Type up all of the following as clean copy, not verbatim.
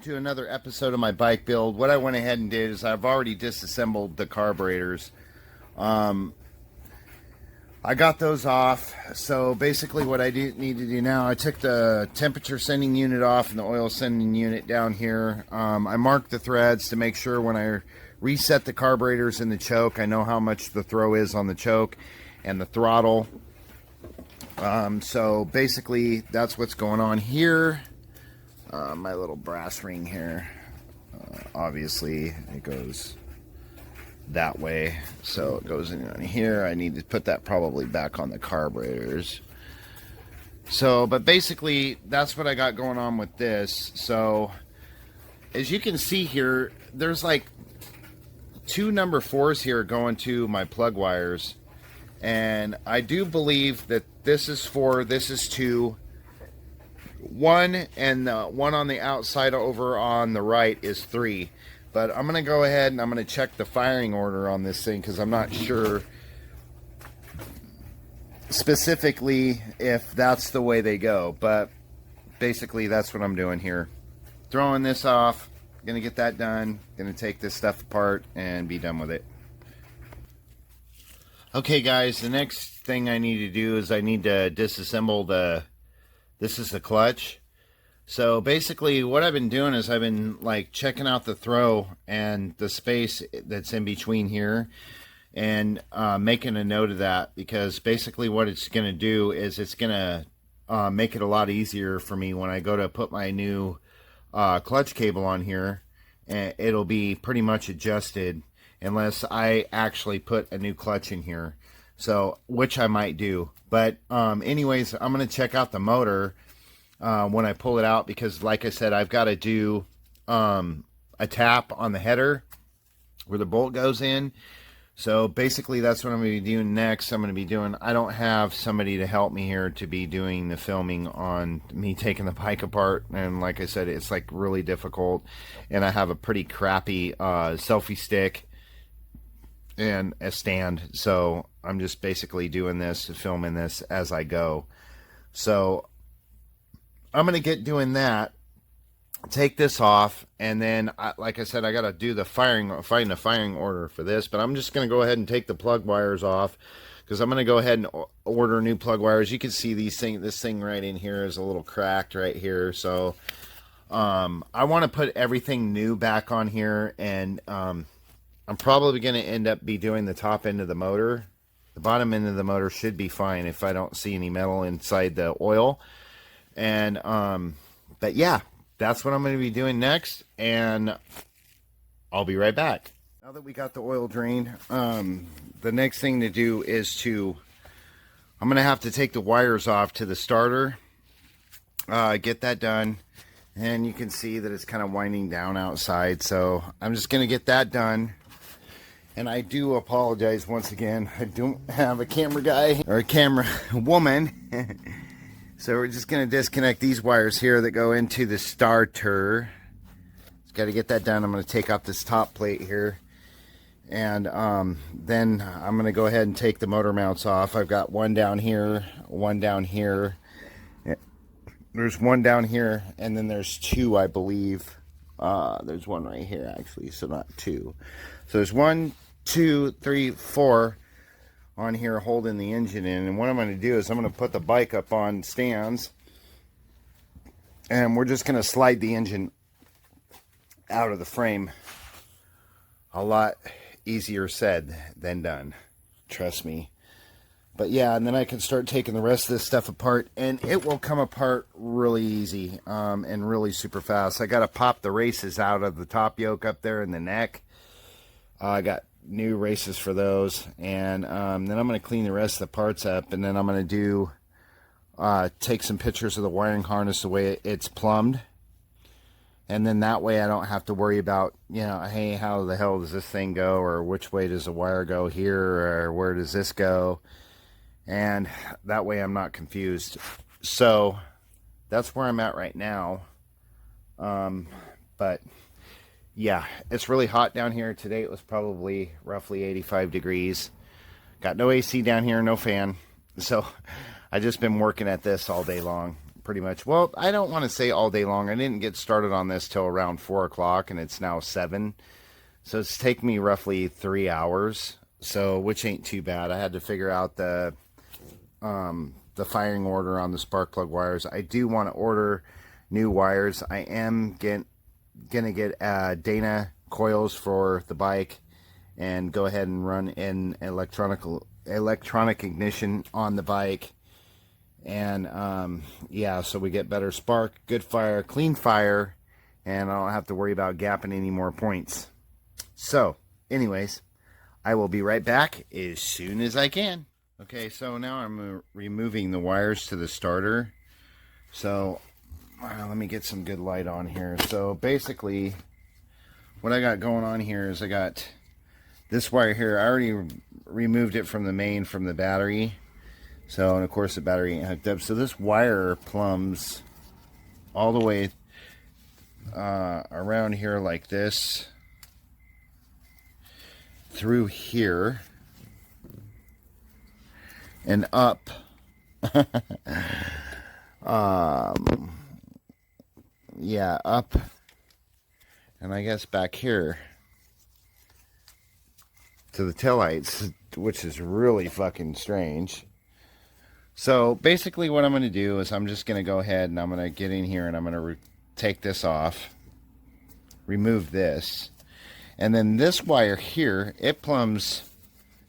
to another episode of my bike build. What I went ahead and did is I've already disassembled the carburetors. I got those off. So basically what I need to do now, I took the temperature sending unit off and the oil sending unit down here. I marked the threads to make sure when I reset the carburetors in the choke, I know how much the throw is on the choke and the throttle. So basically that's what's going on here. My little brass ring here, obviously it goes that way, so it goes in on here. I need to put that probably back on the carburetors. So, but basically that's what I got going on with this. So as you can see here, there's like two number 4s here going to my plug wires, and I do believe that this is 4, this is 2, 1, and the one on the outside over on the right is 3. But I'm going to go ahead and I'm going to check the firing order on this thing because I'm not sure specifically if that's the way they go. But basically that's what I'm doing here. Throwing this off, going to get that done, going to take this stuff apart and be done with it. Okay guys, the next thing I need to do is I need to disassemble this is the clutch. So basically what I've been doing is I've been like checking out the throw and the space that's in between here and making a note of that, because basically what it's going to do is it's going to make it a lot easier for me when I go to put my new clutch cable on here, and it'll be pretty much adjusted unless I actually put a new clutch in here. So, which I might do. But anyways, I'm going to check out the motor when I pull it out, because like I said, I've got to do a tap on the header where the bolt goes in. So basically that's what I'm going to be doing next. I'm going to be doing, I don't have somebody to help me here to be doing the filming on me taking the bike apart, and like I said, it's like really difficult, and I have a pretty crappy selfie stick and a stand, so I'm just basically doing this, filming this as I go. So I'm gonna get doing that, take this off, and then like I said, I gotta do the find a firing order for this, but I'm just gonna go ahead and take the plug wires off, because I'm gonna go ahead and order new plug wires. You can see this thing right in here is a little cracked right here, so I want to put everything new back on here, and I'm probably going to end up doing the top end of the motor. The bottom end of the motor should be fine if I don't see any metal inside the oil. And but yeah, that's what I'm going to be doing next, and I'll be right back. Now that we got the oil drained, the next thing to do is I'm going to have to take the wires off to the starter, get that done, and you can see that it's kind of winding down outside, so I'm just going to get that done. And I do apologize once again, I don't have a camera guy or a camera woman. So we're just going to disconnect these wires here that go into the starter. Just got to get that done. I'm going to take off this top plate here. And then I'm going to go ahead and take the motor mounts off. I've got one down here, one down here. There's one down here, and then there's 2, I believe. There's one right here, actually, so not 2. So there's 1, 2, 3, 4 on here holding the engine in. And what I'm going to do is I'm going to put the bike up on stands, and we're just going to slide the engine out of the frame. A lot easier said than done, trust me. But yeah, and then I can start taking the rest of this stuff apart, and it will come apart really easy and really super fast. I got to pop the races out of the top yoke up there in the neck. I got new races for those, and then I'm going to clean the rest of the parts up, and then I'm going to do take some pictures of the wiring harness the way it's plumbed, and then that way I don't have to worry about, you know, hey, how the hell does this thing go, or which way does the wire go here, or where does this go, and that way I'm not confused. So that's where I'm at right now. But yeah, it's really hot down here. Today it was probably roughly 85 degrees. Got no AC down here, no fan. So I just been working at this all day long. pretty much. Well, I don't want to say all day long. I didn't get started on this till around 4 o'clock, and it's now 7. So it's taken me roughly 3 hours, so which ain't too bad. I had to figure out the firing order on the spark plug wires. I do want to order new wires. I am gonna get Dana coils for the bike, and go ahead and run in electronic ignition on the bike. And yeah, so we get better spark, good fire, clean fire, and I don't have to worry about gapping any more points. So anyways, I will be right back as soon as I can. Okay, so now I'm removing the wires to the starter. So let me get some good light on here. So basically what I got going on here is I got this wire here. I already removed it from the main, from the battery. So, and of course the battery ain't hooked up. So this wire plumbs all the way around here like this, through here, and up. Yeah, up, and I guess back here to the taillights, which is really fucking strange. So basically what I'm going to do is I'm just going to go ahead and I'm going to get in here and I'm going to take this off, remove this, and then this wire here, it plumbs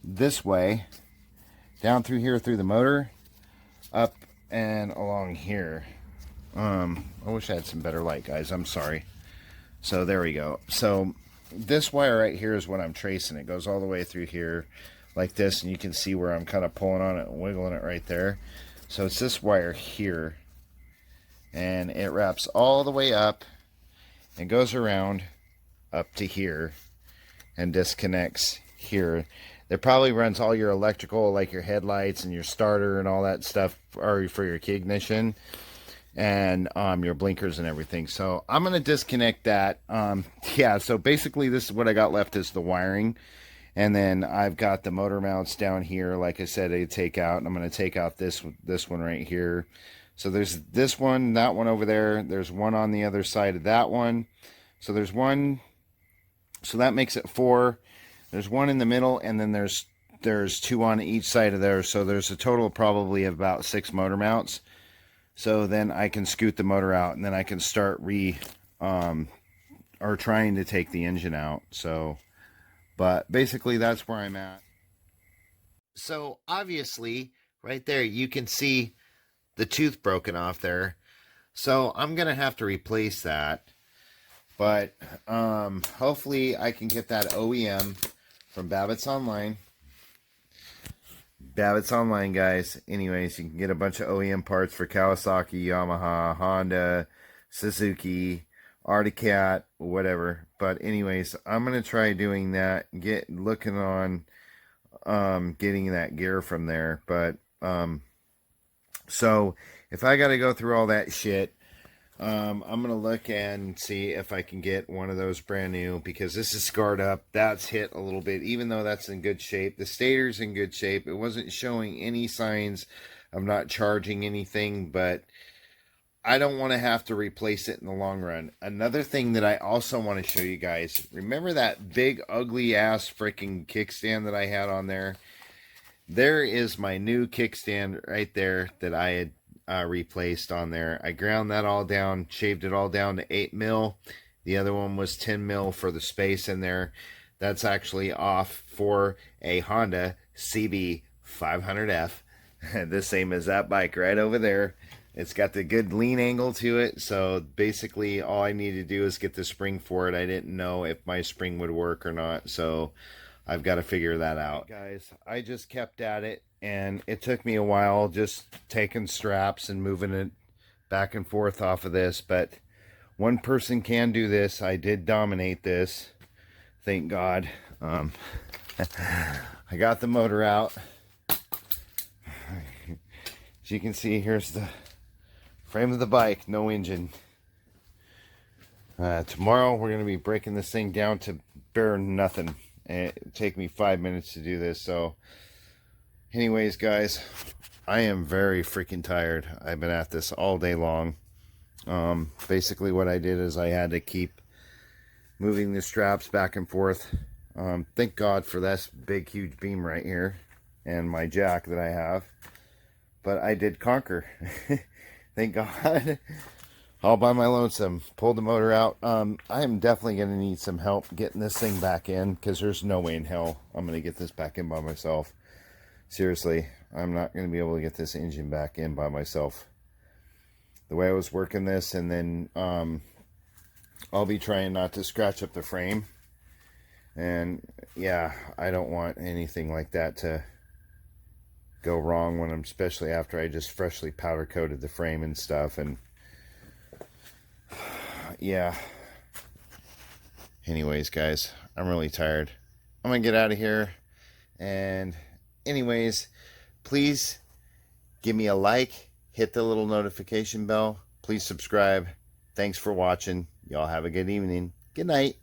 this way, down through here through the motor, up and along here. I wish I had some better light, guys. I'm sorry. So there we go. So this wire right here is what I'm tracing. It goes all the way through here like this, and you can see where I'm kind of pulling on it and wiggling it right there. So it's this wire here, and it wraps all the way up and goes around up to here and disconnects here. That probably runs all your electrical, like your headlights and your starter and all that stuff, or for your key ignition, and your blinkers and everything. So I'm going to disconnect that. Yeah, so basically this is what I got left is the wiring. And then I've got the motor mounts down here, like I said, I take out, and I'm going to take out this one right here. So there's this one, that one over there. There's one on the other side of that one. So there's one, so that makes it 4. There's one in the middle, and then there's 2 on each side of there. So there's a total probably of about 6 motor mounts. So then I can scoot the motor out, and then I can start trying to take the engine out. So, but basically that's where I'm at. So obviously right there you can see the tooth broken off there. So I'm going to have to replace that. But hopefully I can get that OEM from Babbitt's Online. Babbitt's Online, guys. Anyways, you can get a bunch of OEM parts for Kawasaki, Yamaha, Honda, Suzuki, Articat, whatever. But anyways, I'm going to try doing that. Looking on getting that gear from there. But so if I got to go through all that shit, I'm going to look and see if I can get one of those brand new, because this is scarred up. That's hit a little bit, even though that's in good shape. The stator's in good shape. It wasn't showing any signs of not charging anything, but I don't want to have to replace it in the long run. Another thing that I also want to show you guys, remember that big ugly ass freaking kickstand that I had on there? There is my new kickstand right there that I had replaced on there. I ground that all down, shaved it all down to 8 mil. The other one was 10 mil for the space in there. That's actually off for a Honda CB500F, the same as that bike right over there. It's got the good lean angle to it, so basically all I need to do is get the spring for it. I didn't know if my spring would work or not, so I've got to figure that out. Guys, I just kept at it, and it took me a while just taking straps and moving it back and forth off of this, but one person can do this. I did dominate this, thank God. I got the motor out. As you can see, here's the frame of the bike, no engine. Tomorrow we're going to be breaking this thing down to bare nothing. It take me 5 minutes to do this. So anyways, guys, I am very freaking tired. I've been at this all day long. Basically what I did is I had to keep moving the straps back and forth. Thank God for this big huge beam right here and my jack that I have. But I did conquer. Thank God. All by my lonesome. Pulled the motor out. I am definitely going to need some help getting this thing back in, because there's no way in hell I'm going to get this back in by myself. Seriously, I'm not going to be able to get this engine back in by myself. The way I was working this, and then I'll be trying not to scratch up the frame. And yeah, I don't want anything like that to go wrong when especially after I just freshly powder coated the frame and stuff. And yeah, anyways guys, I'm really tired. I'm gonna get out of here. And anyways, please give me a like, hit the little notification bell, please subscribe. Thanks for watching. Y'all have a good evening. Good night.